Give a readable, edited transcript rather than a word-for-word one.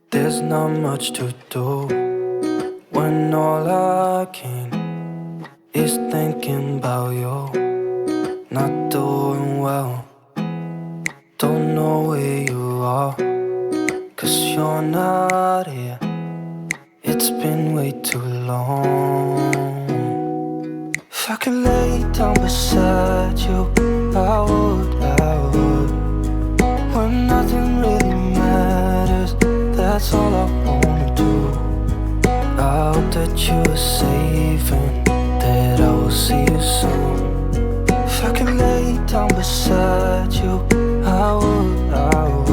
There's not much to do when all I can is thinking about you. Not doing well, don't know where you are, 'cause you're not here. It's been way too long. If I could lay down beside you, I would. When nothing really matters, that's all I wanna do. I hope that you are safe and that I will see you soon. If I could lay down beside you, I would.